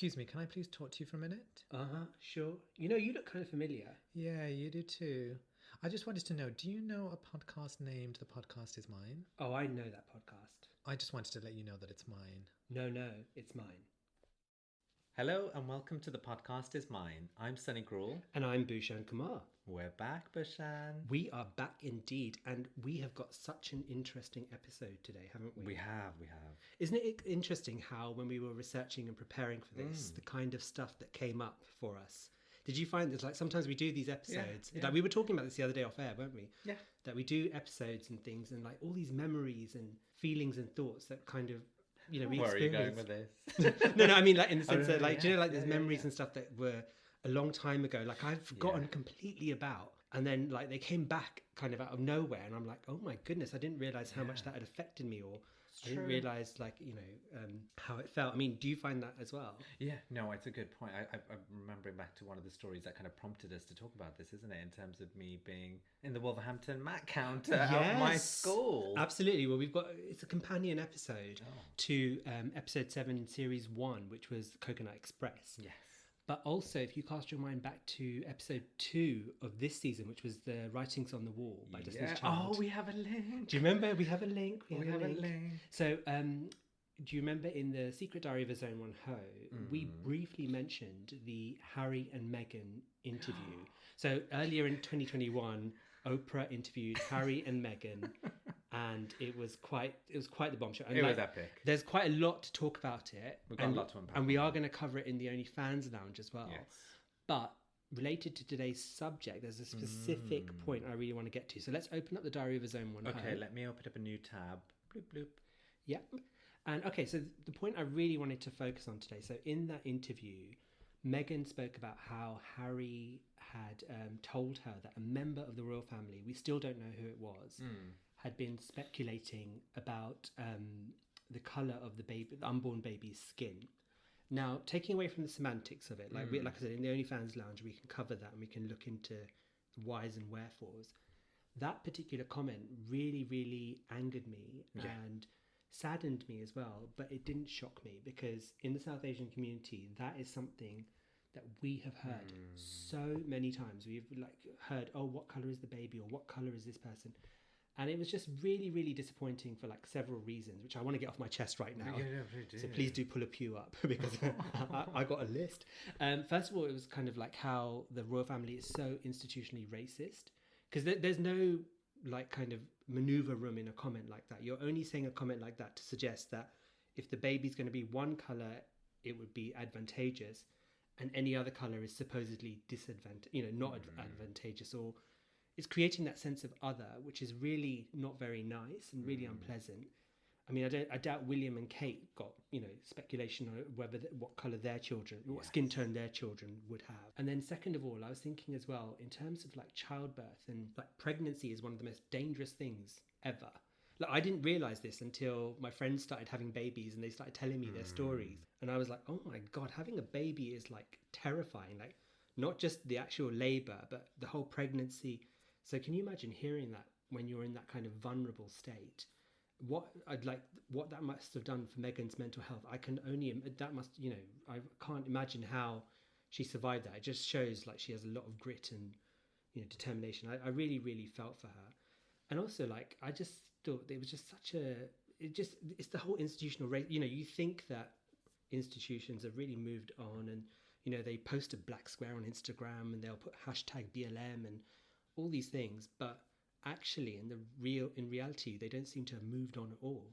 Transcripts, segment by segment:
Excuse me, can I please talk to you for a minute? Sure. You know, you look kind of familiar. Yeah, you do too. I just wanted to know, do you know a podcast named The Podcast Is Mine? Oh, I know that podcast. I just wanted to let you know that it's mine. No, it's mine. Hello and welcome to The Podcast Is Mine. I'm Sunny Gruel. And I'm Bhushan Kumar. We're back, Bhushan. We are back indeed, and we have got such an interesting episode today, haven't we? We have. Isn't it interesting how when we were researching and preparing for this, the kind of stuff that came up for us? Did you find this? Like sometimes we do these episodes, Yeah. like we were talking about this the other day off air, weren't we? Yeah. That we do episodes and things and like all these memories and feelings and thoughts that kind of, you know, we Where experience. are you going with this? No, I mean like in the sense that like, yeah, do you know, like there's yeah, memories yeah. and stuff that were a long time ago, like I've forgotten completely about. And then like they came back kind of out of nowhere and I'm like, oh my goodness, I didn't realize how much that had affected me, or I didn't realize like, you know, how it felt. I mean, do you find that as well? Yeah, no, it's a good point. I'm remembering back to one of the stories that kind of prompted us to talk about this, isn't it? In terms of me being in the Wolverhampton Mat counter at my school. Absolutely. Well, it's a companion episode to episode 7, series 1, which was Coconut Express. Yes. But also, if you cast your mind back to episode 2 of this season, which was the Writings on the Wall by Destiny's Child. Oh, we have a link. Do you remember? We have a link. We have a link. So, do you remember in the Secret Diary of a Zone 1 Ho, we briefly mentioned the Harry and Meghan interview. So earlier in 2021, Oprah interviewed Harry and Meghan, and it was quite the bombshell. And it was epic. There's quite a lot to talk about it. We've got a lot to unpack. And we are going to cover it in the OnlyFans Lounge as well. Yes. But related to today's subject, there's a specific point I really want to get to. So let's open up the Diary of a Zone 1 Ho. Okay, let me open up a new tab. Bloop, bloop. Yep. And okay, so the point I really wanted to focus on today. So in that interview, Meghan spoke about how Harry had told her that a member of the royal family, we still don't know who it was, had been speculating about the colour of the unborn baby's skin. Now, taking away from the semantics of it, like I said, in the OnlyFans Lounge, we can cover that and we can look into whys and wherefores. That particular comment really, really angered me and saddened me as well, but it didn't shock me because in the South Asian community, that is something that we have heard so many times. We've like heard, oh, what colour is the baby, or what colour is this person? And it was just really, really disappointing for like several reasons, which I want to get off my chest right now. Yeah, so please do pull a pew up because I got a list. First of all, it was kind of like how the royal family is so institutionally racist, because there's no like kind of maneuver room in a comment like that. You're only saying a comment like that to suggest that if the baby's going to be one colour, it would be advantageous, and any other colour is supposedly not advantageous, or it's creating that sense of other, which is really not very nice and really unpleasant. I mean, I doubt William and Kate got, speculation on whether what colour their children, what skin tone their children would have. And then second of all, I was thinking as well, in terms of like childbirth and like pregnancy is one of the most dangerous things ever. Like I didn't realise this until my friends started having babies and they started telling me their stories. And I was like, oh my God, having a baby is like terrifying. Like not just the actual labour, but the whole pregnancy. So can you imagine hearing that when you're in that kind of vulnerable state? What that must have done for Meghan's mental health. I can't imagine how she survived that. It just shows like she has a lot of grit and determination. I really, really felt for her. And also like I just thought it was just it's the whole institutional race. You think that institutions have really moved on, and they post a black square on Instagram and they'll put hashtag BLM and all these things, but actually in reality they don't seem to have moved on at all.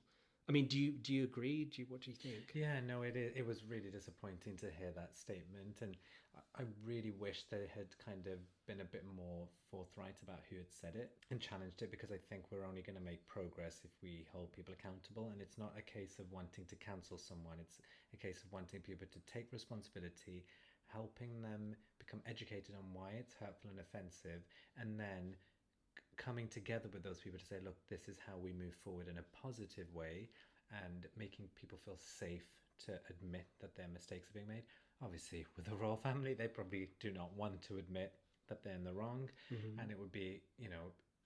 I mean, do you agree? What do you think? Yeah, no, it was really disappointing to hear that statement, and I really wish they had kind of been a bit more forthright about who had said it and challenged it, because I think we're only going to make progress if we hold people accountable. And it's not a case of wanting to cancel someone, it's a case of wanting people to take responsibility, helping them become educated on why it's hurtful and offensive, and then coming together with those people to say, look, this is how we move forward in a positive way, and making people feel safe to admit that their mistakes are being made. Obviously, with the royal family, they probably do not want to admit that they're in the wrong, and it would be,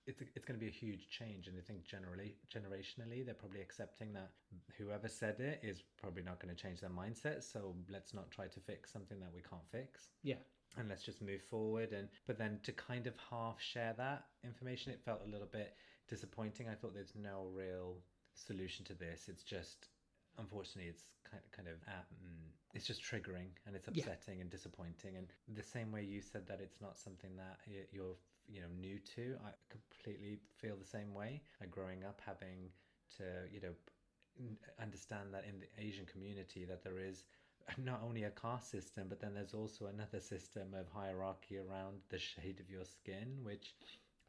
it's going to be a huge change, and I think generationally they're probably accepting that whoever said it is probably not going to change their mindset. So let's not try to fix something that we can't fix. Yeah. And let's just move forward. And but then to kind of half share that information, it felt a little bit disappointing. I thought there's no real solution to this. It's just, unfortunately, it's kind of it's just triggering, and it's upsetting and disappointing. And the same way you said that it's not something that you're new to, I completely feel the same way. Like growing up having to understand that in the Asian community that there is not only a caste system, but then there's also another system of hierarchy around the shade of your skin, which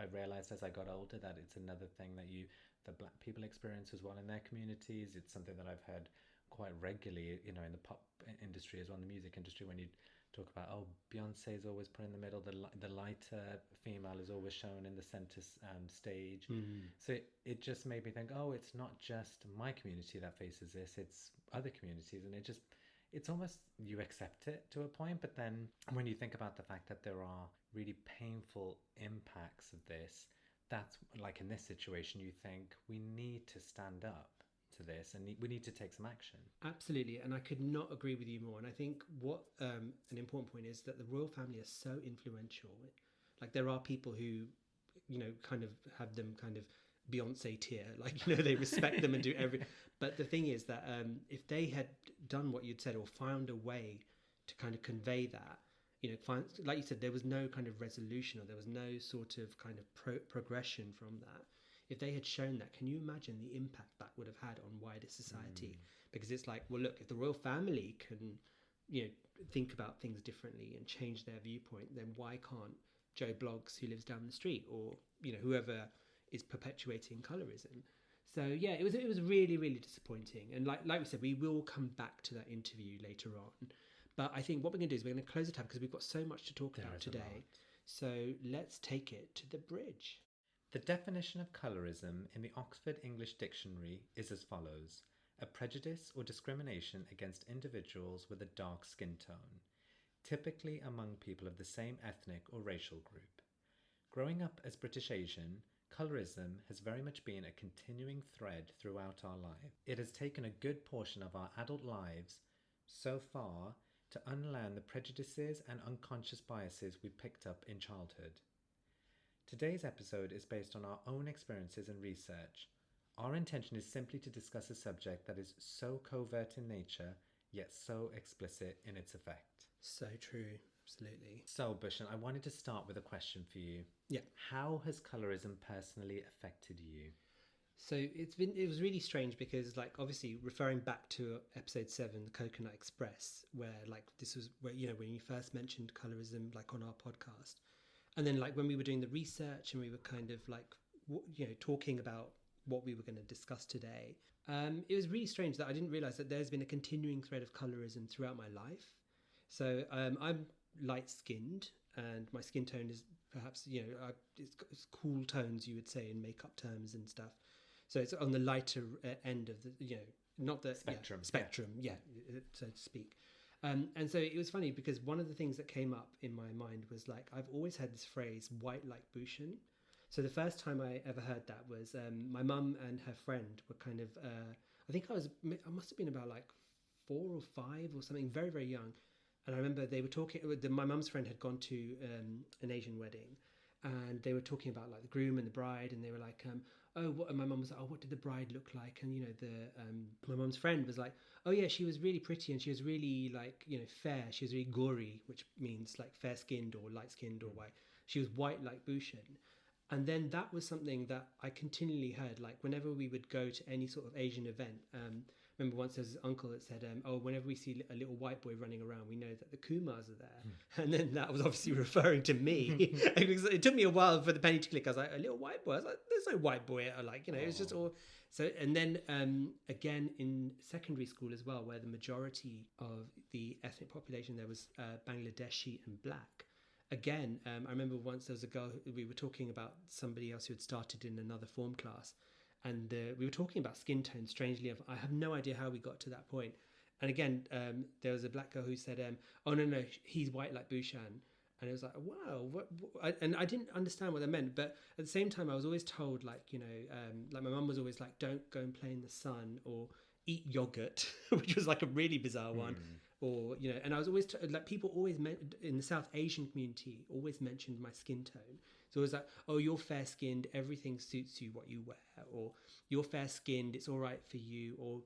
I realized as I got older that it's another thing that Black people experience as well in their communities. It's something that I've heard quite regularly, in the pop industry as well, in the music industry, when you talk about, Beyonce is always put in the middle, the lighter female is always shown in the center stage. So it just made me think, it's not just my community that faces this, it's other communities. And it's almost, you accept it to a point, but then when you think about the fact that there are really painful impacts of this, that's like in this situation, you think we need to stand up to this and we need to take some action. Absolutely, and I could not agree with you more. And I think what an important point is that the royal family is so influential. Like there are people who, kind of have them kind of Beyonce tier, like they respect them and do every. But the thing is that if they had done what you'd said or found a way to kind of convey that, like you said, there was no kind of resolution, or there was no sort of kind of progression from that. If they had shown that, can you imagine the impact that would have had on wider society? Because it's like, well, look, if the royal family can, think about things differently and change their viewpoint, then why can't Joe Bloggs, who lives down the street, or whoever is perpetuating colorism? So yeah, it was really, really disappointing. And like we said, we will come back to that interview later on. But I think what we're going to do is we're going to close the tab because we've got so much to talk about today. So let's take it to the bridge. The definition of colorism in the Oxford English Dictionary is as follows: a prejudice or discrimination against individuals with a dark skin tone, typically among people of the same ethnic or racial group. Growing up as British Asian, colorism has very much been a continuing thread throughout our life. It has taken a good portion of our adult lives so far to unlearn the prejudices and unconscious biases we picked up in childhood. Today's episode is based on our own experiences and research. Our intention is simply to discuss a subject that is so covert in nature, yet so explicit in its effect. So true, absolutely. So, Bhushan, I wanted to start with a question for you. Yeah. How has colorism personally affected you? So it was really strange because, like, obviously referring back to episode 7, the Coconut Express, where like this was where when you first mentioned colorism, like on our podcast, and then like when we were doing the research and we were kind of like talking about what we were going to discuss today, it was really strange that I didn't realize that there's been a continuing thread of colorism throughout my life. So I'm light skinned, and my skin tone is perhaps it's cool tones, you would say, in makeup terms and stuff. So it's on the lighter end of the, not the spectrum, so to speak. And so it was funny because one of the things that came up in my mind was like, I've always had this phrase, white like Bhushan. So the first time I ever heard that was my mum and her friend were kind of, I must have been about like 4 or 5 or something, very, very young. And I remember they were talking, my mum's friend had gone to an Asian wedding, and they were talking about like the groom and the bride, and they were like, and my mum was like, what did the bride look like? And my mum's friend was like, oh yeah, she was really pretty, and she was really like fair. She was really gory, which means like fair skinned or light skinned or white. She was white like Bhushan. And then that was something that I continually heard, like whenever we would go to any sort of Asian event. Remember once there was an uncle that said, whenever we see a little white boy running around, we know that the Kumars are there. And then that was obviously referring to me. It took me a while for the penny to click. I was like, a little white boy? I was like, there's no white boy. It was just all... So, and then again in secondary school as well, where the majority of the ethnic population there was Bangladeshi and black. Again, I remember once there was a girl, we were talking about somebody else who had started in another form class. And we were talking about skin tone, strangely enough. I have no idea how we got to that point. And again, there was a black girl who said, oh, no, he's white like Bhushan. And it was like, wow, and I didn't understand what that meant. But at the same time, I was always told, like, you know, like my mum was always like, don't go and play in the sun or eat yogurt, which was like a really bizarre one. Or, you know, and I was always, like, people always in the South Asian community always mentioned my skin tone. So it was like, oh, you're fair skinned, everything suits you what you wear, or you're fair skinned, it's all right for you. Or,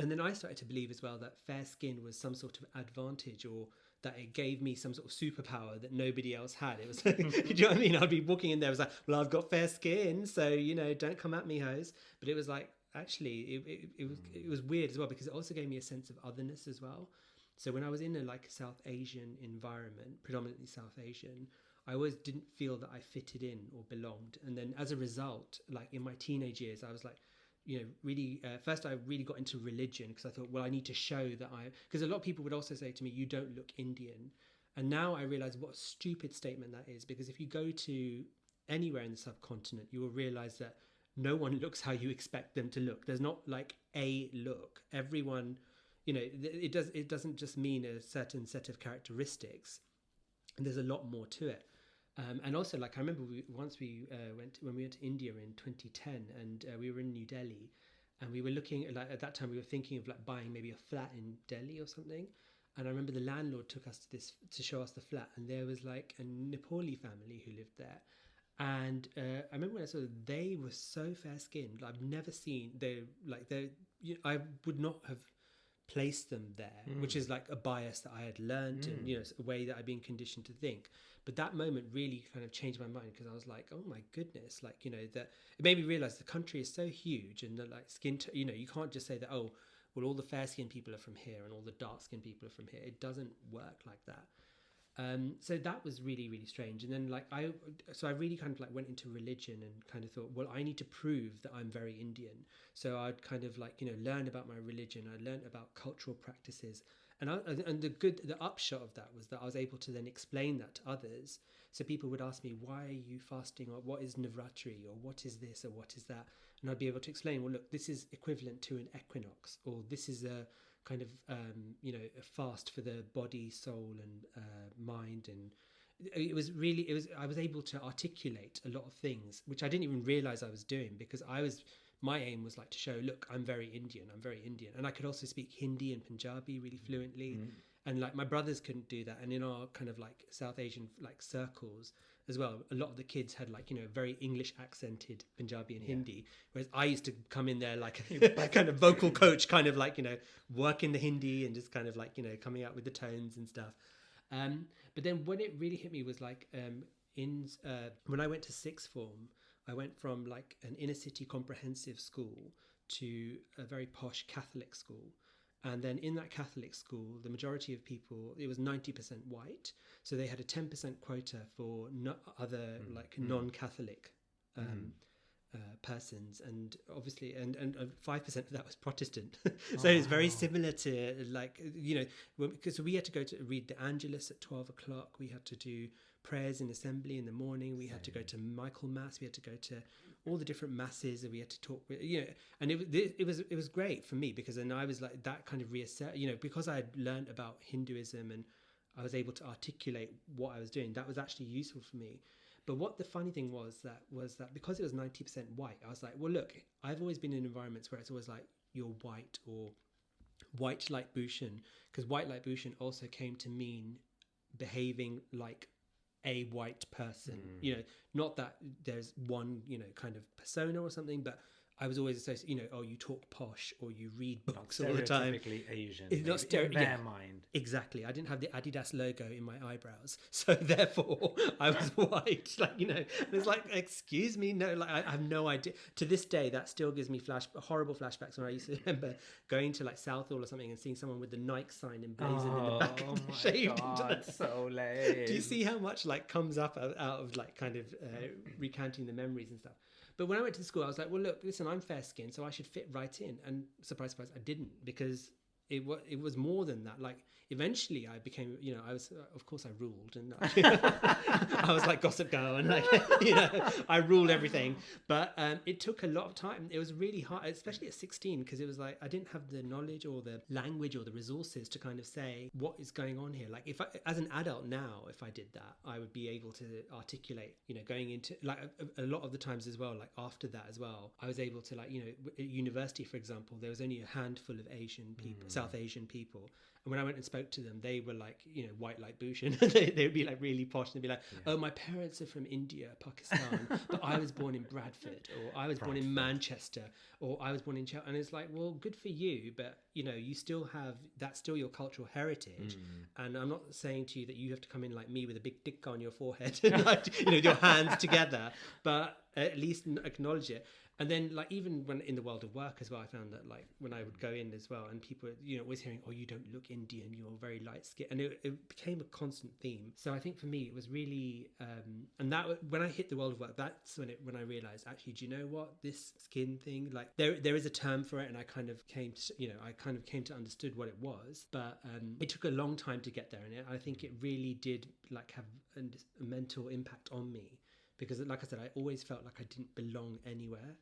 and then I started to believe as well that fair skin was some sort of advantage, or that it gave me some sort of superpower that nobody else had. It was, do you know what I mean? I'd be walking in there, I was like, well, I've got fair skin, so, you know, don't come at me, hoes. But it was like, actually, it was weird as well, because it also gave me a sense of otherness as well. So when I was in a like South Asian environment, predominantly South Asian, I always didn't feel that I fitted in or belonged. And then as a result, like in my teenage years, I was like, you know, really, first I really got into religion, because I thought, well, I need to show that because a lot of people would also say to me, you don't look Indian. And now I realize what a stupid statement that is, because if you go to anywhere in the subcontinent, you will realize that no one looks how you expect them to look. There's not like a look. Everyone, you know, it doesn't just mean a certain set of characteristics. And there's a lot more to it. And also, like, I remember when we went to India in 2010, and we were in New Delhi, and we were looking at, like, at that time we were thinking of like buying maybe a flat in Delhi or something. And I remember the landlord took us to show us the flat, and there was like a Nepali family who lived there. And I remember when I saw them, they were so fair skinned. I've never seen I would not have placed them there, which is like a bias that I had learned, and, you know, a way that I'd been conditioned to think. But that moment really kind of changed my mind, because I was like, oh my goodness, like, you know, that it made me realize the country is so huge, and that, like, you know, you can't just say that, oh, well, all the fair skinned people are from here and all the dark skinned people are from here. It doesn't work like that. So that was really, really strange. And then, like, I really kind of like went into religion and kind of thought, well, I need to prove that I'm very Indian. So I'd kind of like, you know, learn about my religion. I learned about cultural practices. And the upshot of that was that I was able to then explain that to others. So people would ask me, why are you fasting? Or what is Navratri? Or what is this? Or what is that? And I'd be able to explain, well, look, this is equivalent to an equinox, or this is a kind of, you know, a fast for the body, soul, and mind. And I was able to articulate a lot of things, which I didn't even realize I was doing, because my aim was like to show, look, I'm very Indian. And I could also speak Hindi and Punjabi really fluently. And like my brothers couldn't do that. And in our kind of like South Asian like circles as well, a lot of the kids had like, you know, very English accented Punjabi and Hindi. Whereas I used to come in there like a kind of vocal coach, kind of like, you know, working the Hindi and just kind of like, you know, coming out with the tones and stuff. But then when it really hit me was like, when I went to sixth form, I went from like an inner city comprehensive school to a very posh Catholic school. And then in that Catholic school, the majority of people, it was 90% white. So they had a 10% quota for other like non-Catholic persons. And obviously, and 5% of that was Protestant. So it's very similar to like, you know, because we had to go to read the Angelus at 12 o'clock. We had to do prayers in assembly in the morning. We had to go to Markle Mass. We had to go to all the different masses, and we had to talk with, you know, and it was great for me, because then I was like that kind of reassert, you know, because I had learned about Hinduism and I was able to articulate what I was doing. That was actually useful for me. But what the funny thing was that because it was 90% white, I was like, well, look, I've always been in environments where it's always like you're white or white like Bhushan, because white like Bhushan also came to mean behaving like a white person, you know, not that there's one, you know, kind of persona or something, but I was always associated, you know, oh, you talk posh or you read books all the time. Stereotypically Asian. It's not in their mind. Exactly. I didn't have the Adidas logo in my eyebrows, so therefore I was white. Like, you know, and it's like, excuse me, no, like I have no idea. To this day, that still gives me horrible flashbacks when I used to remember going to like Southall or something and seeing someone with the Nike sign emblazoned in the back of the shaved. God, so lame. Do you see how much like comes up out of like kind of recounting the memories and stuff? But when I went to the school, I was like, well, look, listen, I'm fair skinned, so I should fit right in. And surprise, surprise, I didn't, because it was more than that. Like eventually I became, you know, I was, of course I ruled, and I was like Gossip Girl, and like, you know, I ruled everything. But it took a lot of time. It was really hard, especially at 16, because it was like I didn't have the knowledge or the language or the resources to kind of say what is going on here. Like if I, as an adult now, if I did that, I would be able to articulate, you know, going into like a lot of the times as well, like after that as well, I was able to, like, you know, at university, for example, there was only a handful of Asian people, South Asian people. And when I went and spoke to them, they were like, you know, white like Bhushan. they would be like really posh, and they'd be like, oh, my parents are from India, Pakistan, but I was born in Bradford, or I was born in Manchester, or I was born in Chelsea. And it's like, well, good for you, but, you know, you still have, that's still your cultural heritage. And I'm not saying to you that you have to come in like me with a big dick on your forehead, and like, you know, with your hands together, but at least acknowledge it. And then, like, even when in the world of work as well, I found that, like, when I would go in as well, and people, you know, always hearing, oh, you don't look Indian, you're very light skinned. And it became a constant theme. So I think for me, it was really, and that, when I hit the world of work, that's when I realized, actually, do you know what? This skin thing, like, there is a term for it. And I kind of came to, you know, understood what it was. But it took a long time to get there. And I think it really did, like, have a mental impact on me. Because, like I said, I always felt like I didn't belong anywhere.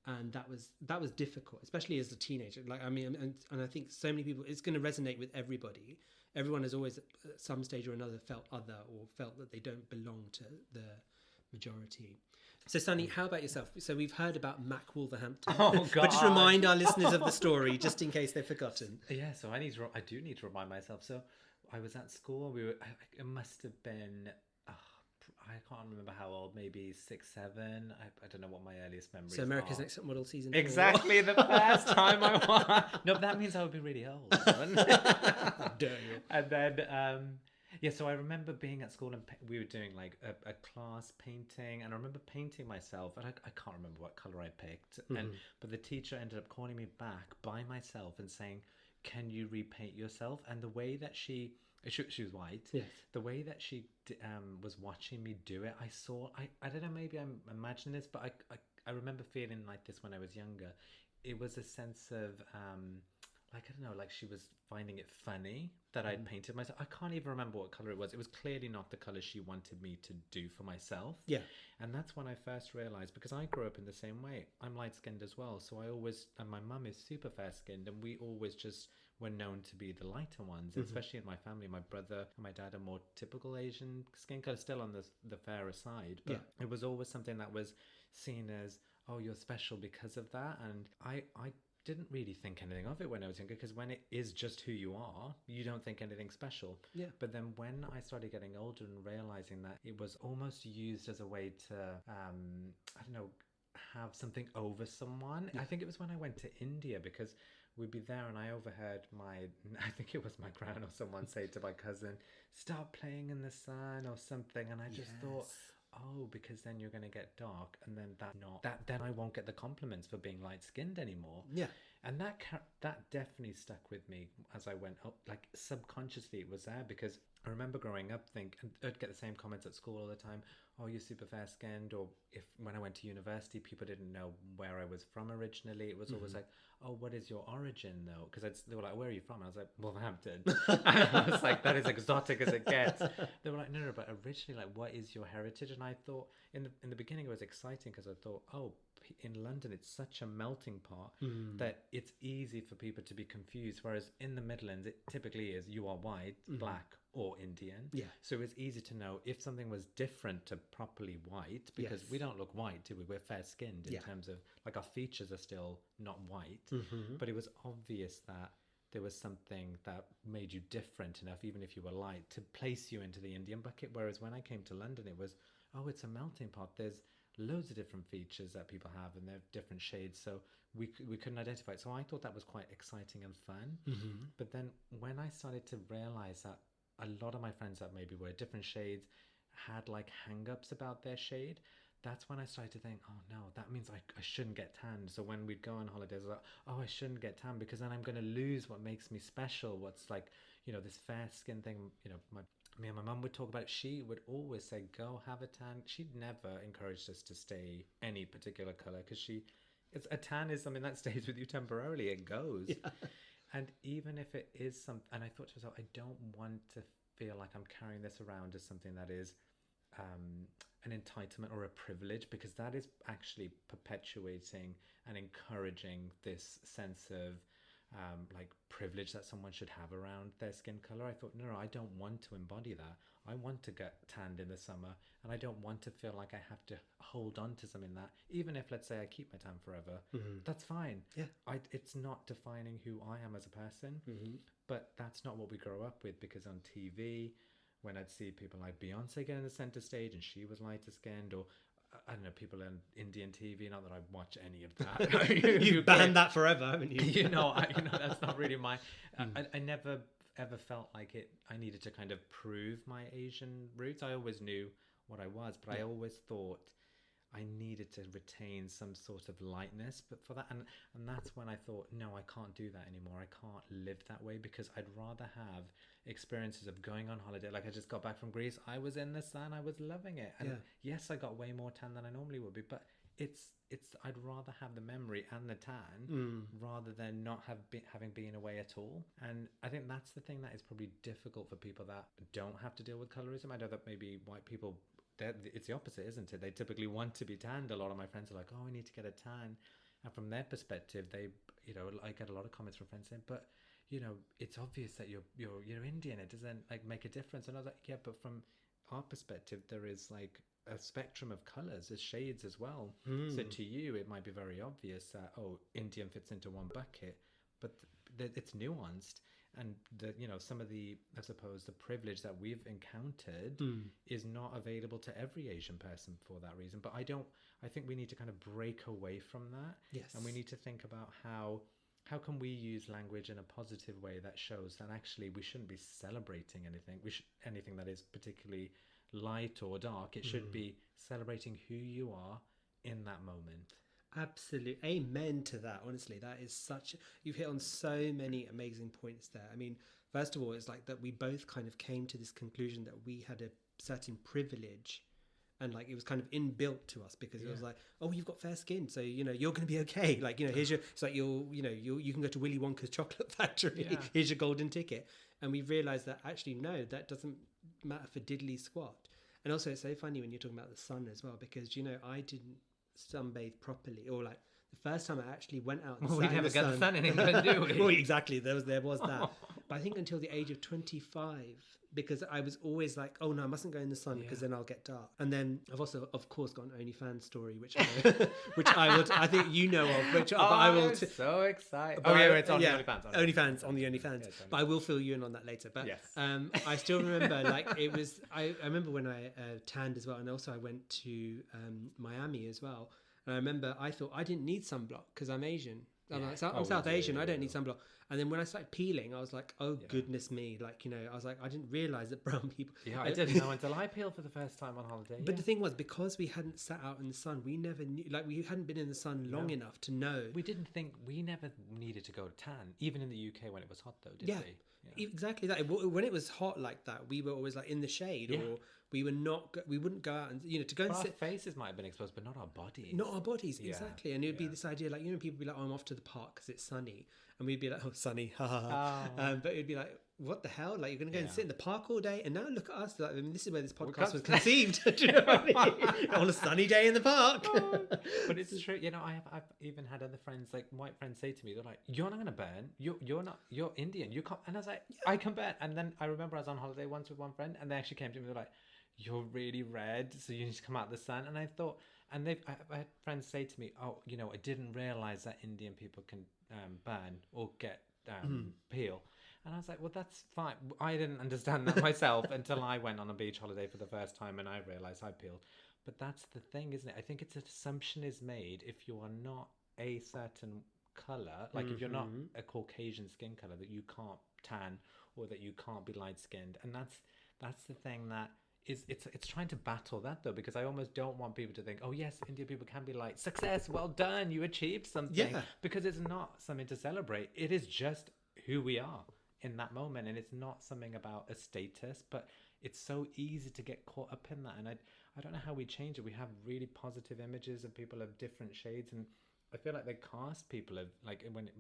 And that was difficult, especially as a teenager. Like, I mean, and I think so many people, it's going to resonate with everybody. Everyone has always, at some stage or another, felt other, or felt that they don't belong to the majority. So, Sunny, how about yourself? So we've heard about Mac Wolverhampton. Oh, God. But just remind our listeners of the story, just in case they've forgotten. Yeah, so I do need to remind myself. So I was at school. It must have been, I can't remember how old, maybe 6, 7. I don't know what my earliest memories are. So America's Next Top Model season 4. Exactly, the first time I won. No, but that means I would be really old. And then, yeah, so I remember being at school and we were doing like a class painting, and I remember painting myself, and I can't remember what colour I picked. But the teacher ended up calling me back by myself and saying, can you repaint yourself? And the way that she was white. Yes. The way that she was watching me do it, I don't know, maybe I'm imagining this, but I remember feeling like this when I was younger. It was a sense of, like, I don't know, like she was finding it funny that I'd painted myself. I can't even remember what colour it was. It was clearly not the colour she wanted me to do for myself. Yeah. And that's when I first realised, because I grew up in the same way. I'm light-skinned as well, so and my mum is super fair-skinned, and we always just were known to be the lighter ones, especially in my family. My brother and my dad are more typical Asian skin colour, still on the fairer side, but it was always something that was seen as, oh, you're special because of that. And I didn't really think anything of it when I was younger, because when it is just who you are, you don't think anything special. Yeah. But then when I started getting older and realizing that it was almost used as a way to, I don't know, have something over someone. I think it was when I went to India, because we'd be there and I overheard I think it was my gran or someone say to my cousin, stop playing in the sun or something. And I just thought, oh, because then you're going to get dark, and then then I won't get the compliments for being light-skinned anymore. Yeah. And that definitely stuck with me as I went up. Like, subconsciously it was there, because I remember growing up I'd get the same comments at school all the time. Oh, you're super fair-skinned. Or when I went to university, people didn't know where I was from originally. It was always like, oh, what is your origin though? Because they were like, where are you from? And I was like, Wolverhampton. I was like, that is exotic as it gets. They were like, no, but originally, like, what is your heritage? And I thought in the beginning it was exciting, because I thought, oh, in London it's such a melting pot that it's easy for people to be confused, whereas in the Midlands it typically is you are white, black or Indian. Yeah. So it's easy to know if something was different to properly white, because we don't look white, do we? We're fair-skinned in terms of, like, our features are still not white. But it was obvious that there was something that made you different enough, even if you were light, to place you into the Indian bucket. Whereas when I came to London, it was, oh, it's a melting pot. There's loads of different features that people have, and they're different shades, so we couldn't identify it. So I thought that was quite exciting and fun. But then when I started to realize that a lot of my friends that maybe were different shades had like hang-ups about their shade, that's when I started to think, oh no, that means I shouldn't get tanned. So when we'd go on holidays, I was like, oh, I shouldn't get tanned, because then I'm going to lose what makes me special, what's like, you know, this fair skin thing. You know, me and my mum would talk about, she would always say, go have a tan. She'd never encouraged us to stay any particular color, because it's a tan is something that stays with you temporarily. It goes. And even if it is and I thought to myself, I don't want to feel like I'm carrying this around as something that is an entitlement or a privilege, because that is actually perpetuating and encouraging this sense of like privilege that someone should have around their skin color. I thought, no, I don't want to embody that. I want to get tanned in the summer, and I don't want to feel like I have to hold on to something that, even if, let's say, I keep my tan forever, that's fine. Yeah. It's not defining who I am as a person, but that's not what we grow up with, because on TV, when I'd see people like Beyonce get in the center stage and she was lighter skinned, or I don't know, people on Indian TV, not that I watch any of that. You've banned that forever, haven't you? you know, that's not really my, I never ever felt like I needed to kind of prove my Asian roots. I always knew what I was, but I always thought I needed to retain some sort of lightness, but for that, and that's when I thought, no, I can't do that anymore. I can't live that way, because I'd rather have experiences of going on holiday. Like, I just got back from Greece, I was in the sun, I was loving it, and yes, I got way more tan than I normally would be, but it's I'd rather have the memory and the tan rather than not having been away at all. And I think that's the thing that is probably difficult for people that don't have to deal with colorism. I know that maybe white people, it's the opposite, isn't it? They typically want to be tanned. A lot of my friends are like, oh, I need to get a tan, and from their perspective, they, you know, I get a lot of comments from friends saying, but you know, it's obvious that you're Indian, it doesn't like make a difference. And I was like, yeah, but from our perspective, there is like a spectrum of colors, there's shades as well. So to you, it might be very obvious that, oh, Indian fits into one bucket, but it's nuanced. And some of the, I suppose, the privilege that we've encountered is not available to every Asian person for that reason. But I think we need to kind of break away from that. Yes. And we need to think about how can we use language in a positive way that shows that actually we shouldn't be celebrating anything. Anything that is particularly light or dark. It should be celebrating who you are in that moment. Absolutely. Amen to that. Honestly, that is you've hit on so many amazing points there. I mean, first of all, it's like that we both kind of came to this conclusion that we had a certain privilege, and like it was kind of inbuilt to us, because it was like, oh, you've got fair skin, so you're going to be okay. Like, here's your, it's like you can go to Willy Wonka's chocolate factory. Yeah. Here's your golden ticket. And we realized that actually, no, that doesn't matter for diddly squat. And also, it's so funny when you're talking about the sun as well, because I didn't sunbathe properly, or like the first time I actually went out and we never got the sun in England, do we? Well, exactly, there was that. But I think until the age of 25, because I was always like, oh no, I mustn't go in the sun because then I'll get dark. And then I've also, of course, got an OnlyFans story, which I think you know of, which but I will. So excited! It's on the OnlyFans. OnlyFans on the OnlyFans. Yeah, but I will fill you in on that later. But I still remember, like, it was. I remember when I tanned as well, and also I went to Miami as well. And I remember I thought I didn't need sunblock because I'm Asian. I'm South Asian. I don't need sunblock. And then when I started peeling, I was like, oh, goodness me. Like, I was like, I didn't realise that brown people... Yeah, I didn't know until I peeled for the first time on holiday. But the thing was, because we hadn't sat out in the sun, we never knew... Like, we hadn't been in the sun long enough to know. We never needed to go tan, even in the UK when it was hot, though, did we? Yeah, exactly that. When it was hot like that, we were always like in the shade, or we wouldn't go out and to go and sit. Our faces might have been exposed, but not our bodies. Not our bodies, exactly. And it would be this idea, like, people would be like, oh, I'm off to the park because it's sunny, and we'd be like, oh, sunny, ha ha ha. But it'd be like, what the hell? Like, you're going to go and sit in the park all day, and now look at us. Like, I mean, this is where this podcast was conceived. Do you know what I mean? On a sunny day in the park. But it's true. I've even had other friends, like white friends, say to me, they're like, "You're not going to burn. You're Indian. You can't." And I was like, "I can burn." And then I remember I was on holiday once with one friend, and they actually came to me. They're like, "You're really red, so you need to come out the sun." And I thought, and I had friends say to me, "Oh, I didn't realize that Indian people can burn or get peel." And I was like, well, that's fine. I didn't understand that myself until I went on a beach holiday for the first time and I realized I peeled. But that's the thing, isn't it? I think it's an assumption is made if you are not a certain color, like if you're not a Caucasian skin color, that you can't tan or that you can't be light skinned. And that's the thing that is, it's trying to battle that though, because I almost don't want people to think, oh yes, Indian people can be like, success, well done, you achieved something. Yeah. Because it's not something to celebrate. It is just who we are in that moment, and it's not something about a status, but it's so easy to get caught up in that. And I don't know how we change it. We have really positive images of people of different shades, and I feel like they cast people of like when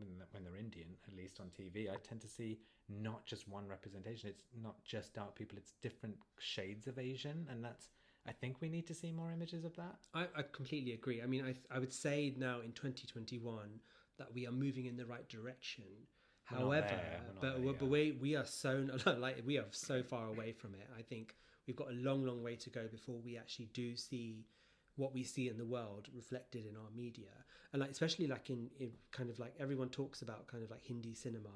they're Indian, at least on TV. I tend to see not just one representation. It's not just dark people. It's different shades of Asian, and that's. I think we need to see more images of that. I completely agree. I mean, I would say now in 2021 that we are moving in the right direction. However, we are so like we are so far away from it. I think we've got a long way to go before we actually do see what we see in the world reflected in our media, and like especially like in kind of like everyone talks about kind of like Hindi cinema,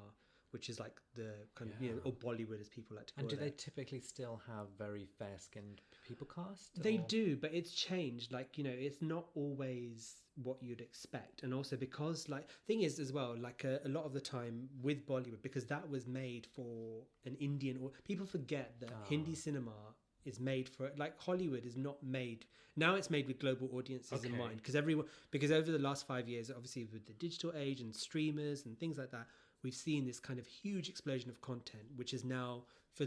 which is like the kind of, you know, or Bollywood as people like to call it. And do they typically still have very fair-skinned people cast? They do, but it's changed. Like, you know, it's not always what you'd expect. And also because, like, thing is as well, like a lot of the time with Bollywood, because that was made for an Indian, or people forget that Hindi cinema is made for, like, Hollywood is not made, now it's made with global audiences in mind. Because over the last 5 years, obviously with the digital age and streamers and things like that, we've seen this kind of huge explosion of content, which is now for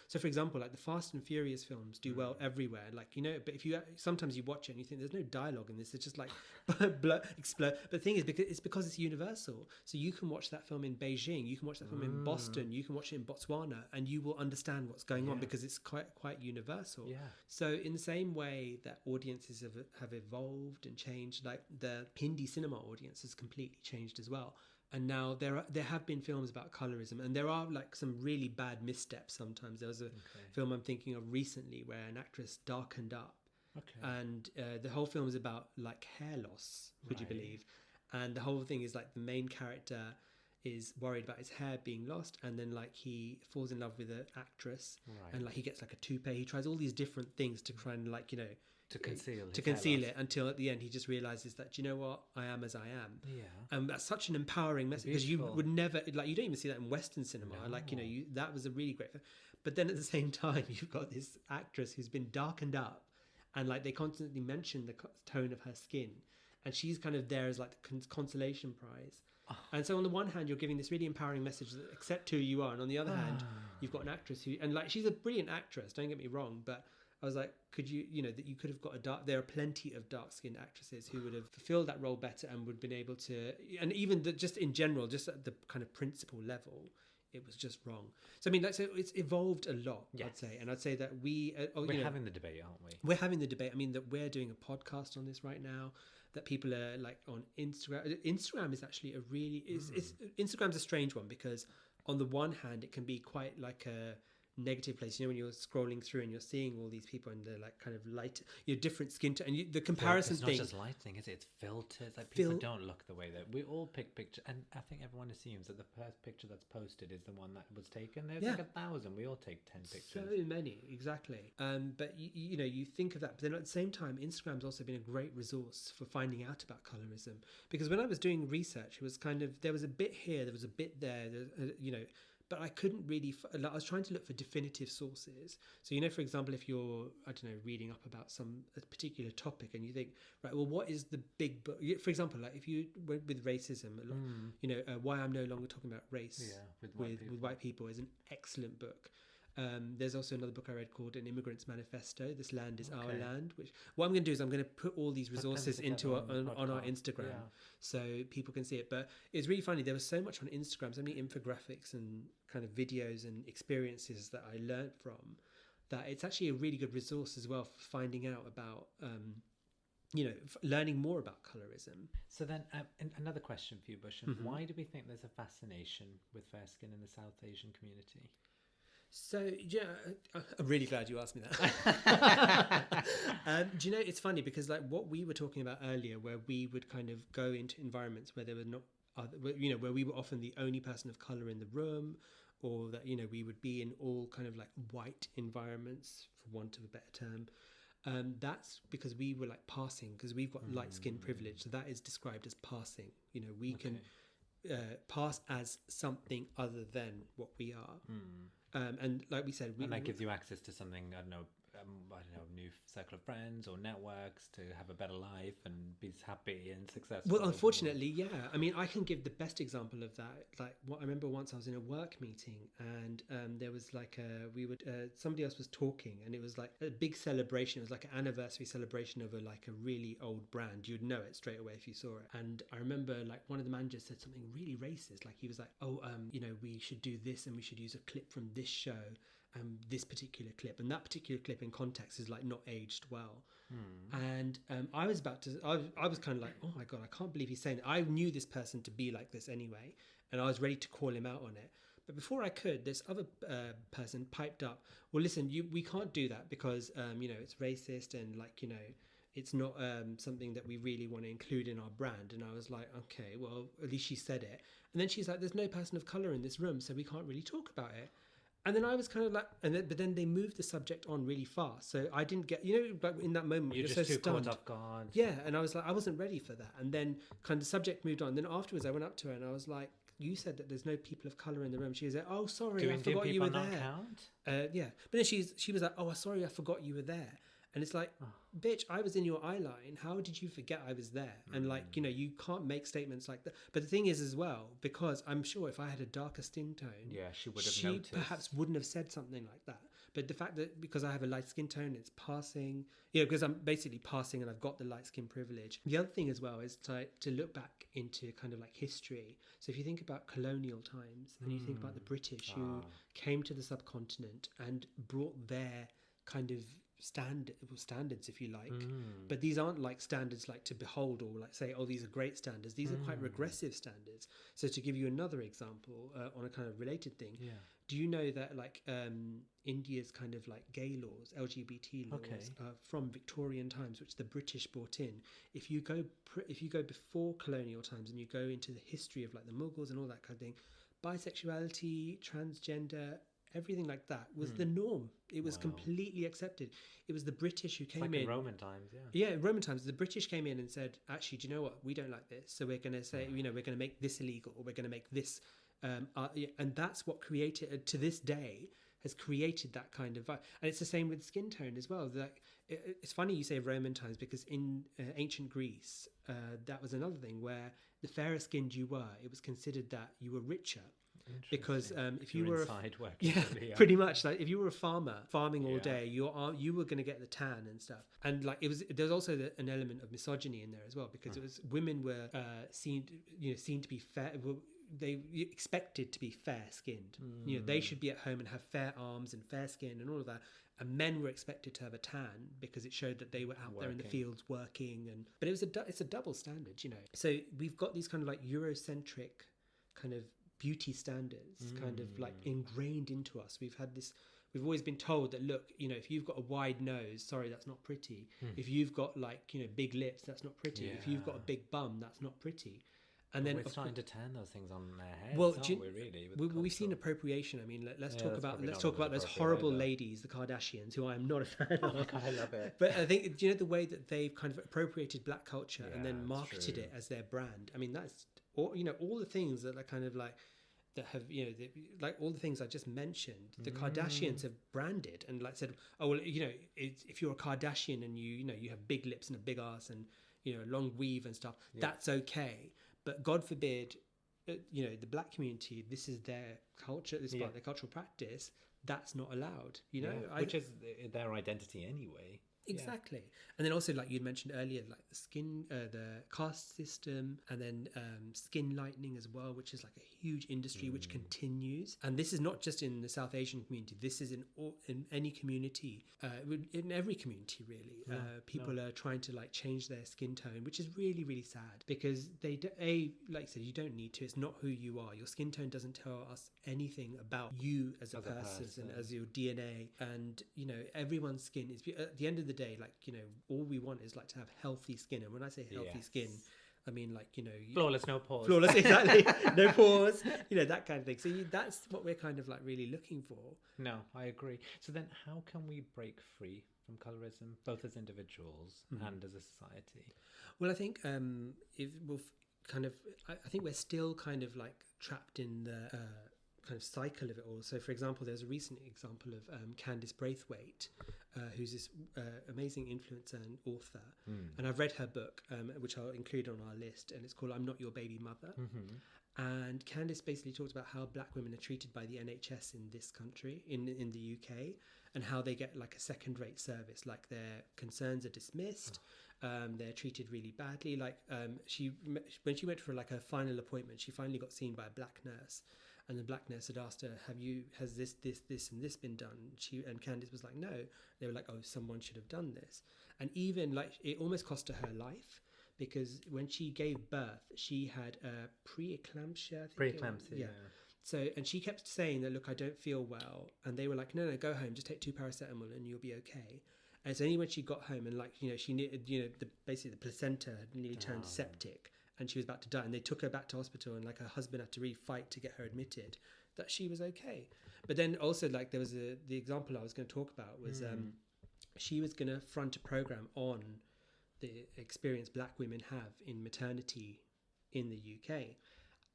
so for example, like the Fast and Furious films do well everywhere, like, you know, but if you sometimes you watch it and you think there's no dialogue in this, it's just like explode. But the thing is, because it's universal, so you can watch that film in Beijing, you can watch that film in Boston, you can watch it in Botswana, and you will understand what's going on because it's quite universal. So in the same way that audiences have evolved and changed, like the Hindi cinema audience has completely changed as well. And now there have been films about colorism, and there are like some really bad missteps sometimes. There was a film I'm thinking of recently where an actress darkened up, and the whole film is about like hair loss, would you believe? And the whole thing is like the main character is worried about his hair being lost, and then like he falls in love with an actress, and like he gets like a toupee. He tries all these different things to try and, like, you know, to conceal it, until at the end he just realizes that, you know what, I am as I am. And that's such an empowering message, because you would never, like, you don't even see that in Western cinema. Like, you know, that was a really great film. But then at the same time, you've got this actress who's been darkened up, and like they constantly mention the tone of her skin, and she's kind of there as like the consolation prize. And so on the one hand, you're giving this really empowering message that accept who you are, and on the other hand, you've got an actress who, and like, she's a brilliant actress, don't get me wrong, but I was like, could you, you know, that you could have got there are plenty of dark-skinned actresses who would have fulfilled that role better and would have been able to, and even just in general, just at the kind of principle level, it was just wrong. So I mean, like, so it's evolved a lot, I'd say, and I'd say that we're having the debate, aren't we? We're having the debate. I mean, that we're doing a podcast on this right now. That people are like on Instagram. Instagram is actually a really Instagram's a strange one, because on the one hand, it can be quite like a negative place, you know, when you're scrolling through and you're seeing all these people and they're like kind of light, your different skin tone, and the comparison thing. It's not just lighting, is it? It's filters. Like, people don't look the way that we all pick pictures, and I think everyone assumes that the first picture that's posted is the one that was taken. There's like 1,000. We all take 10 pictures. So many, exactly. But you know, you think of that, but then at the same time, Instagram's also been a great resource for finding out about colorism, because when I was doing research, it was kind of, there was a bit here, there was a bit there, you know. But I couldn't really, I was trying to look for definitive sources. So, you know, for example, if you're, I don't know, reading up about a particular topic and you think, right, well, what is the big book? For example, like if you went with racism, you know, Why I'm No Longer Talking About Race with white people is an excellent book. There's also another book I read called An Immigrant's Manifesto, This Land is Our Land, which what I'm going to do is I'm going to put all these resources into on our Instagram so people can see it. But it's really funny, there was so much on Instagram, so many infographics and kind of videos and experiences that I learned from, that it's actually a really good resource as well for finding out about you know, learning more about colorism. So then another question for you, Bhushan. Why do we think there's a fascination with fair skin in the South Asian community? So, yeah, I'm really glad you asked me that. Do you know, it's funny because, like, what we were talking about earlier, where we would kind of go into environments where there were not, you know, where we were often the only person of colour in the room, or that, you know, we would be in all kind of like white environments, for want of a better term. That's because we were like passing, because we've got light skin privilege. So that is described as passing. You know, we can pass as something other than what we are. And like we said, and that gives you access to something, I don't know, I don't know, new circle of friends or networks to have a better life and be happy and successful. Well, unfortunately, yeah. I mean, I can give the best example of that. Like, what I remember once I was in a work meeting, and there was like somebody else was talking, and it was like a big celebration. It was like an anniversary celebration of a really old brand. You'd know it straight away if you saw it. And I remember like one of the managers said something really racist. Like he was like, "Oh, we should do this, and we should use a clip from this show." This particular clip, and that particular clip in context is like not aged well. And I was I was kind of like, oh my god, I can't believe he's saying it. I knew this person to be like this anyway, and I was ready to call him out on it. But before I could, this other person piped up, well listen, we can't do that because it's racist, and it's not something that we really want to include in our brand. And I was like, okay, well at least she said it. And then she's like, there's no person of colour in this room, so we can't really talk about it. And then I was kind of like, but then they moved the subject on really fast. So I didn't get, like in that moment, you're just so stunned. Caught off guard. Yeah. And I was like, I wasn't ready for that. And then kind of the subject moved on. Then afterwards I went up to her and I was like, you said that there's no people of colour in the room. She was like, oh, sorry, I forgot you were there. Yeah. But then she was like, oh, sorry, I forgot you were there. And it's like, bitch, I was in your eye line. How did you forget I was there? And you can't make statements like that. But the thing is as well, because I'm sure if I had a darker skin tone, she would have noticed. She perhaps wouldn't have said something like that. But the fact that because I have a light skin tone, it's passing, because I'm basically passing and I've got the light skin privilege. The other thing as well is to look back into kind of like history. So if you think about colonial times and you think about the British who came to the subcontinent and brought their kind of standards, if you like, but these aren't like standards like to behold or like say, oh, these are great standards. These are quite regressive standards. So to give you another example on a kind of related thing, do you know that like India's kind of like gay laws, LGBT laws, from Victorian times, which the British brought in, if you go before colonial times and you go into the history of like the Mughals and all that kind of thing, bisexuality, transgender, everything like that was the norm. It was completely accepted. It was the British who came in. In Roman times, Roman times. The British came in and said, actually, do you know what? We don't like this. So we're going to say, we're going to make this illegal, or we're going to make this. And that's what created, to this day, has created that kind of vibe. And it's the same with skin tone as well. It's funny you say Roman times, because in ancient Greece, that was another thing where the fairer skinned you were, it was considered that you were richer. Because if you were pretty much like if you were a farmer farming all day, you were going to get the tan and stuff. And like there's also an element of misogyny in there as well, because it was women were seen to be fair. They expected to be fair skinned. They should be at home and have fair arms and fair skin and all of that. And men were expected to have a tan because it showed that they were out there in the fields working. But it's a double standard, So we've got these kind of like Eurocentric kind of beauty standards kind of like ingrained into us. We've always been told that, look, if you've got a wide nose, sorry, that's not pretty. If you've got like big lips, that's not pretty. If you've got a big bum, that's not pretty. And then we're starting to turn those things on their heads. Well, we've seen appropriation. I mean, let's talk about those horrible ladies, the Kardashians, who I am not a fan of. Oh my God, I love it. But I think, do you know the way that they've kind of appropriated black culture and then marketed it as their brand? I mean, that's all the things that are kind of like that have like all the things I just mentioned. The Kardashians have branded and like said, oh well, if you're a Kardashian and you have big lips and a big ass and a long weave and stuff, that's okay. But God forbid, the black community, this is their culture, this is part of their cultural practice, that's not allowed, which is their identity anyway. Exactly. And then also, like you mentioned earlier, like the skin, the caste system, and then skin lightening as well, which is like a huge industry which continues. And this is not just in the South Asian community. This is in any community, in every community really. People are trying to like change their skin tone, which is really, really sad, because like I said, you don't need to. It's not who you are. Your skin tone doesn't tell us anything about you as a person, as your DNA. And everyone's skin is, at the end of the day, like all we want is like to have healthy skin. And when I say healthy skin, I mean like flawless, no pores. Flawless, exactly. No pores, that kind of thing. So that's what we're kind of like really looking for. No, I agree. So then how can we break free from colorism, both as individuals and as a society? Well, I think I think we're still kind of like trapped in the kind of cycle of it all. So, for example, there's a recent example of Candice Braithwaite, who's this amazing influencer and author. And I've read her book, which I'll include on our list, and it's called I'm Not Your Baby Mother. And Candice basically talked about how black women are treated by the NHS in this country, in the UK, and how they get like a second-rate service, like their concerns are dismissed, they're treated really badly. Like when she went for like her final appointment, she finally got seen by a black nurse, and the black nurse had asked her, has this and this been done? And Candice was like, no. They were like, oh, someone should have done this. And even like it almost cost her her life, because when she gave birth, she had a preeclampsia. Yeah. So, and she kept saying that, look, I don't feel well. And they were like, no, go home, just take 2 paracetamol and you'll be okay. And it's only when she got home and like, she needed, basically the placenta had nearly turned septic and she was about to die. And they took her back to hospital, and like her husband had to really fight to get her admitted, that she was okay. But then also like there was the example I was going to talk about was she was going to front a program on the experience black women have in maternity in the UK.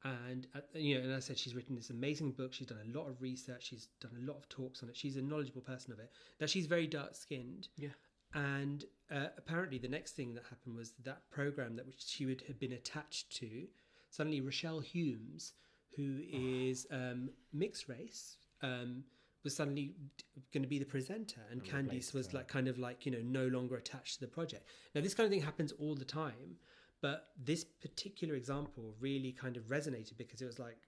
And and as I said, she's written this amazing book. She's done a lot of research. She's done a lot of talks on it. She's a knowledgeable person of it. Now, she's very dark-skinned. Yeah. And apparently the next thing that happened was that program that she would have been attached to, suddenly Rochelle Humes, who is mixed race, was suddenly going to be the presenter, and Candice was like kind of like no longer attached to the project. Now this kind of thing happens all the time, but this particular example really kind of resonated because it was like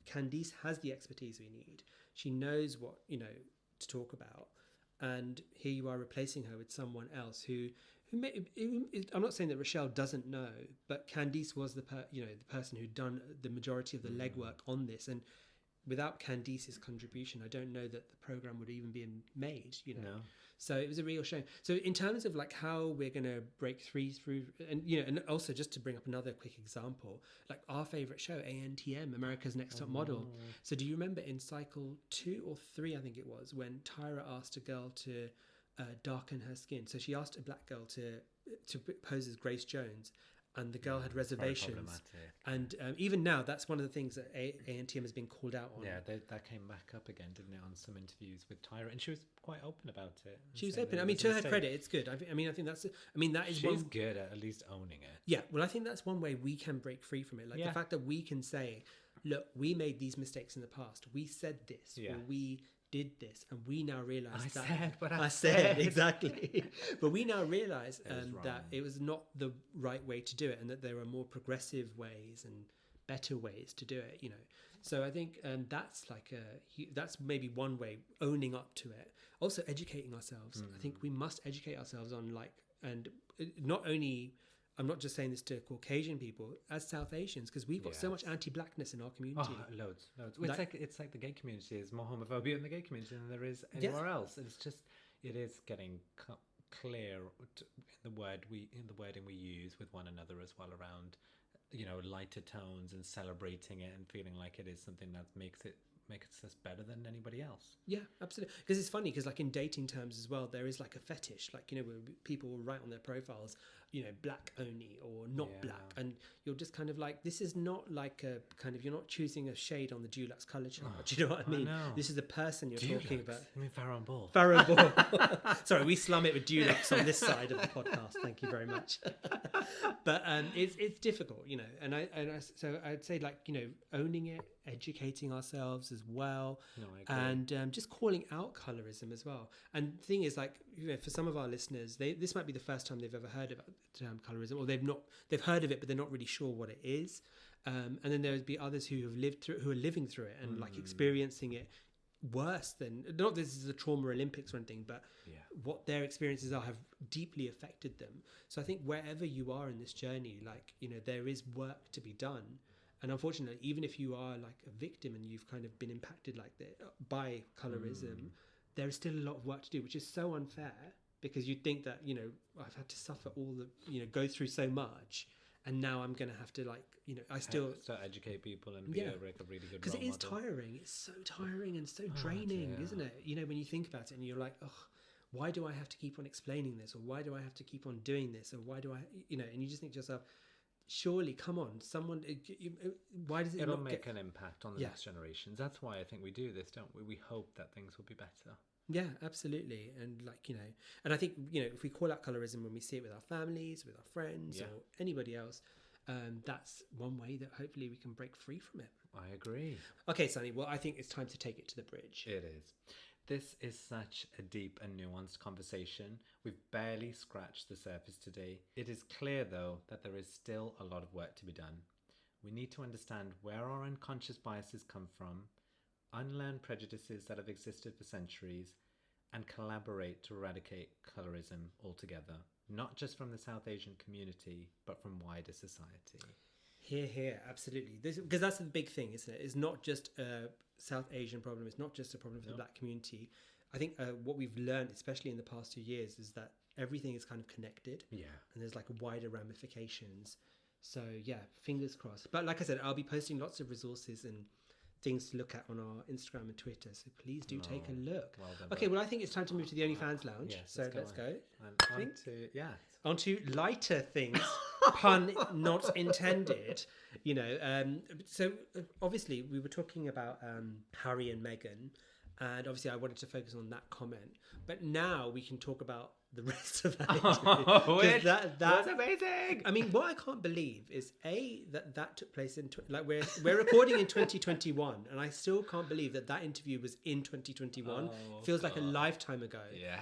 Candice has the expertise we need. She knows what to talk about, and here you are replacing her with someone else who I'm not saying that Rochelle doesn't know, but Candice was the person who'd done the majority of the legwork on this, and without Candice's contribution, I don't know that the program would even be made, No. So it was a real shame. So in terms of like how we're going to break through, and and also just to bring up another quick example, like our favorite show, ANTM, America's Next Top Model. So do you remember in cycle 2 or 3, I think it was, when Tyra asked a girl to darken her skin? So she asked a black girl to pose as Grace Jones, and the girl had reservations. And even now, that's one of the things that ANTM has been called out on. Yeah, that came back up again, didn't it, on some interviews with Tyra, and she was quite open about it. She was open. I mean, to her credit, it's good. I think that's. I mean, that is. She's good at least owning it. Yeah, well, I think that's one way we can break free from it. Like the fact that we can say, "Look, we made these mistakes in the past. We said this. Or we did this, and we now realize I said exactly. But we now realize that it was not the right way to do it, and that there are more progressive ways and better ways to do it. So I think that's that's maybe one way, owning up to it. Also, educating ourselves. I think we must educate ourselves on and not only. I'm not just saying this to Caucasian people, as South Asians, because we've got so much anti-blackness in our community. Oh, loads. Well, it's like the gay community. There's more homophobia in the gay community than there is anywhere else. It's just, it is getting clear in the wording we use with one another as well, around, lighter tones and celebrating it and feeling like it is something that makes us better than anybody else. Yeah, absolutely. Because it's funny, because like in dating terms as well, there is like a fetish, like where people will write on their profiles, black only or not black, and you're just kind of like, this is not like a kind of, you're not choosing a shade on the Dulux colour chart. Do you know what I mean? This is the person you're talking about. I mean Farrow and Ball. Sorry, we slum it with Dulux on this side of the podcast. Thank you very much. But it's difficult, and so I'd say owning it, educating ourselves as well, and just calling out colorism as well. And the thing is, for some of our listeners, this might be the first time they've ever heard about the term colorism, or they've heard of it, but they're not really sure what it is. And then there would be others who are living through it and experiencing it worse than, not this is a trauma Olympics or anything, but what their experiences have deeply affected them. So I think wherever you are in this journey, there is work to be done. And unfortunately, even if you are like a victim and you've kind of been impacted by colorism, there is still a lot of work to do, which is so unfair, because you'd think that, I've had to suffer all the, go through so much, and now I'm going to have to I still start educate people and be a really good role model. Because it is tiring. It's so tiring and so draining, isn't it? When you think about it and you're like, oh, why do I have to keep on explaining this? Or why do I have to keep on doing this? Or why do I, and you just think to yourself, surely, come on, someone. Why does it It'll not make an impact on the next generations. That's why I think we do this, don't we? We hope that things will be better. Yeah, absolutely. And like, and I think, if we call out colorism when we see it with our families, with our friends, or anybody else, that's one way that hopefully we can break free from it. I agree. Okay, Sunny, well, I think it's time to take it to the bridge. It is. This is such a deep and nuanced conversation. We've barely scratched the surface today. It is clear, though, that there is still a lot of work to be done. We need to understand where our unconscious biases come from, unlearn prejudices that have existed for centuries, and collaborate to eradicate colorism altogether, not just from the South Asian community, but from wider society. Here, absolutely. Because that's the big thing, isn't it? It's not just a South Asian problem. It's not just a problem for the Black community. I think what we've learned, especially in the past 2 years, is that everything is kind of connected. Yeah. And there's like wider ramifications. So yeah, fingers crossed. But like I said, I'll be posting lots of resources and things to look at on our Instagram and Twitter. So please do take a look. Well done, okay, well, I think it's time to move to the OnlyFans lounge. Yes, so let's go. On to lighter things, pun not intended. So obviously we were talking about Harry and Meghan, and obviously I wanted to focus on that comment. But now we can talk about the rest of that interview. That's amazing. I mean, what I can't believe is that took place in we're recording in 2021, and I still can't believe that interview was in 2021. Feels like a lifetime ago. Yes.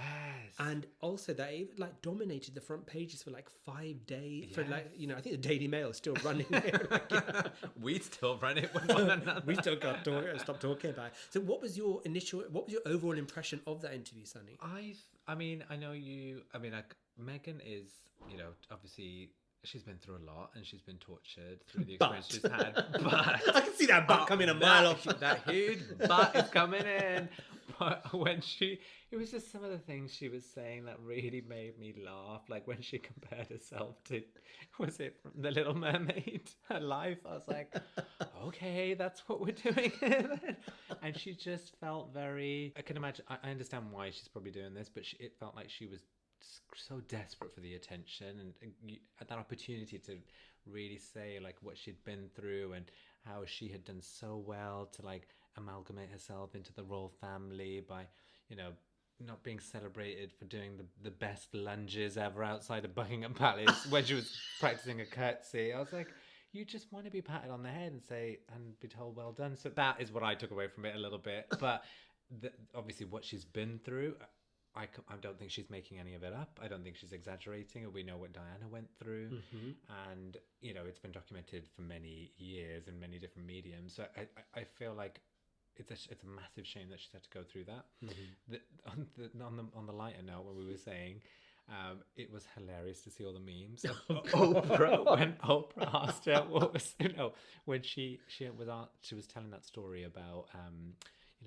And also that it like dominated the front pages for like 5 days. Yes. For like, I think the Daily Mail is still running it. We still run it with one another. We still can't stop talking about it. So what was your overall impression of that interview, Sunny? I know you. Like Meghan is, obviously she's been through a lot and she's been tortured through the experience she's had. But I can see that butt coming a mile off. That huge butt is coming in. But it was just some of the things she was saying that really made me laugh. Like when she compared herself to, was it from The Little Mermaid? Her life. I was like, okay, that's what we're doing here then. And she just felt very, I can imagine, I understand why she's probably doing this, but it felt like she was so desperate for the attention and that opportunity to really say like what she'd been through and how she had done so well to like amalgamate herself into the royal family by, not being celebrated for doing the best lunges ever outside of Buckingham Palace when she was practicing a curtsy. I was like, you just want to be patted on the head and be told well done. So that is what I took away from it a little bit. But obviously what she's been through, I don't think she's making any of it up. I don't think she's exaggerating. We know what Diana went through. Mm-hmm. And, it's been documented for many years in many different mediums. So I feel like it's a massive shame that she's had to go through that. Mm-hmm. On the lighter note, when we were saying, it was hilarious to see all the memes. When Oprah asked her what was, when she was telling that story about,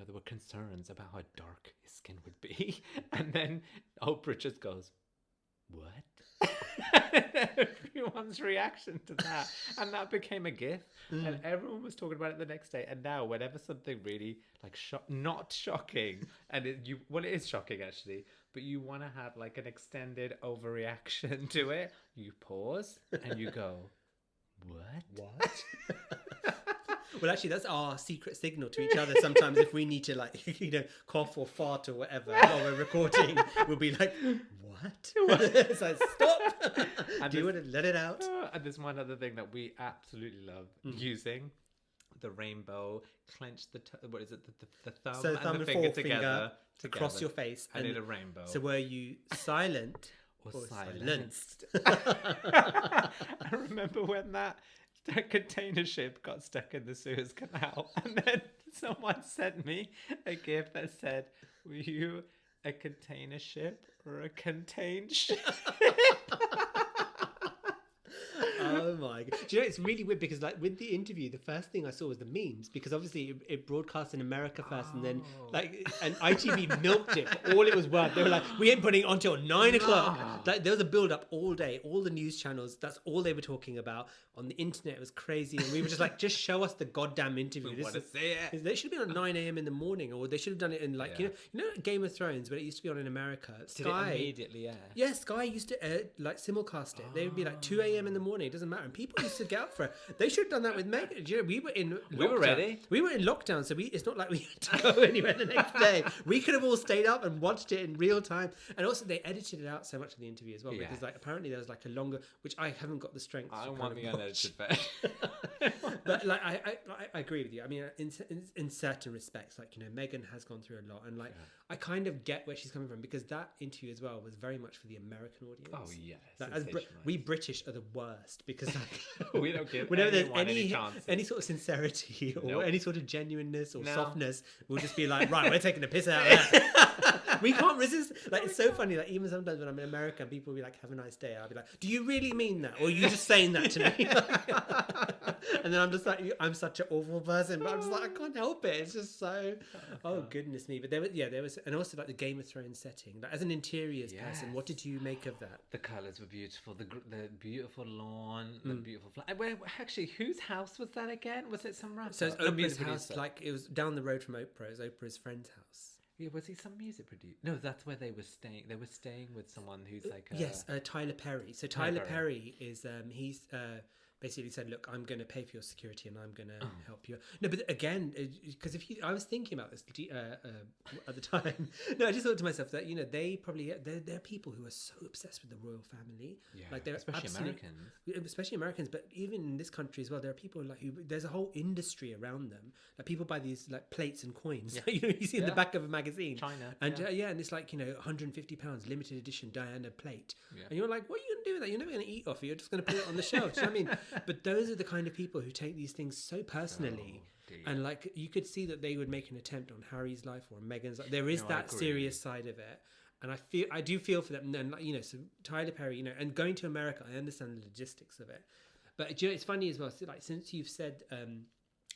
there were concerns about how dark his skin would be. And then Oprah just goes, what? Everyone's reaction to that. And that became a gif. And everyone was talking about it the next day. And now whenever something really like not shocking, and it is shocking actually, but you want to have like an extended overreaction to it, you pause and you go, what? Well, actually, that's our secret signal to each other. Sometimes if we need to, like, cough or fart or whatever while we're recording, we'll be like, what? It's like, stop. And do you want to let it out? And there's one other thing that we absolutely love using. The rainbow, clench what is it? The thumb and the finger together across your face. And in a rainbow. So were you silent or silenced? I remember when that container ship got stuck in the Suez Canal, and then someone sent me a gift that said, were you a container ship or a contained ship? Oh my god. Do you know, it's really weird because like with the interview, the first thing I saw was the memes, because obviously it broadcast in America first, and then and ITV milked it for all it was worth. They were like, we ain't putting it on till 9 o'clock. Like there was a build up all day, all the news channels, that's all they were talking about. On the internet it was crazy, and we were just like, just show us the goddamn interview. We want to see it. They should have been on 9 a.m. in the morning, or they should have done it in like you know Game of Thrones, but it used to be on in America. Sky, did it immediately air? Yeah, Sky used to like simulcast it. They would be like 2 a.m. in the morning. It doesn't matter. matter. And people used to get up for it. They should have done that with Meghan. You know, we were in lockdown. We were ready. We were in lockdown, so it's not like we had to go anywhere the next day. We could have all stayed up and watched it in real time. And also, they edited it out so much of the interview as well, because like apparently there was like a longer, which I haven't got the strength. I to want kind the of unedited bit. But like I agree with you. I mean, in certain respects, like, you know, Meghan has gone through a lot, and like I kind of get where she's coming from, because that interview as well was very much for the American audience. Oh yeah, like, we British are the worst, because like we don't give whenever there's any sort of sincerity or any sort of genuineness or softness, we'll just be like, right, we're taking the piss out of that. We can't resist. Like, it's so funny. Like, even sometimes when I'm in America, people will be like, "Have a nice day." I'll be like, "Do you really mean that, or are you just saying that to me?" And then I'm just like, "I'm such an awful person," but I'm just like, I can't help it. It's just so. Oh goodness me! But there was, and also like the Game of Thrones setting. Like, as an interiors person, what did you make of that? The colours were beautiful. The beautiful lawn, the beautiful where actually, whose house was that again? Was it some rapper? So it's Oprah's house. Like, it was down the road from Oprah. It was Oprah's friend's house. Yeah, was he some music producer? No, that's where they were staying. They were staying with someone who's like Tyler Perry. So Tyler Perry is he's basically said, "Look, I'm going to pay for your security, and I'm going to help you." No, but again, because I was thinking about this at the time. No, I just thought to myself that, you know, they're people who are so obsessed with the royal family. Yeah, like, they're especially Americans, but even in this country as well, there are people like who there's a whole industry around them. Like, people buy these like plates and coins. You know, you see in the back of a magazine, China, and and it's like, you know, £150 limited edition Diana plate, and you're like, what are you going to do with that? You're never going to eat off it. You're just going to put it on the shelf. Do you know what I mean? But those are the kind of people who take these things so personally, and like, you could see that they would make an attempt on Harry's life or Meghan's life. There is that serious side of it, and I do feel for them. And then, you know, so Tyler Perry, you know, and going to America, I understand the logistics of it, but you know, it's funny as well. So, like, since you've said,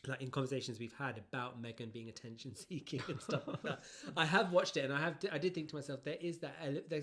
like, in conversations we've had about Meghan being attention seeking and stuff like that, I have watched it, and I did think to myself, there's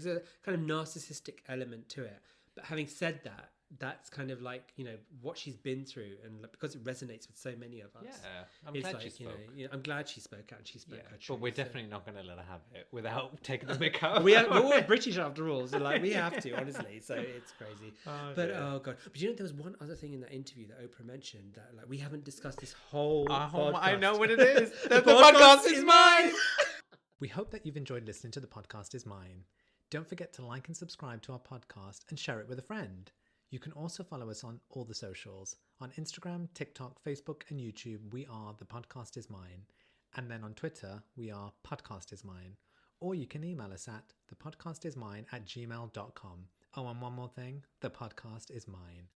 a kind of narcissistic element to it. But having said that, that's kind of like, you know, what she's been through, and like, because it resonates with so many of us. Yeah, I'm glad she spoke. You know, I'm glad she spoke out, and she spoke her truth. But we're definitely not going to let her have it without taking the mick out. We're all British after all, so like, we have to, honestly. So it's crazy. Oh god! But you know, there was one other thing in that interview that Oprah mentioned that, like, we haven't discussed this whole podcast. I know what it is. The podcast is mine. We hope that you've enjoyed listening to The Podcast Is Mine. Don't forget to like and subscribe to our podcast and share it with a friend. You can also follow us on all the socials. On Instagram, TikTok, Facebook, and YouTube, we are The Podcast Is Mine. And then on Twitter, we are Podcast Is Mine. Or you can email us at thepodcastismine@gmail.com. Oh, and one more thing, The Podcast Is Mine.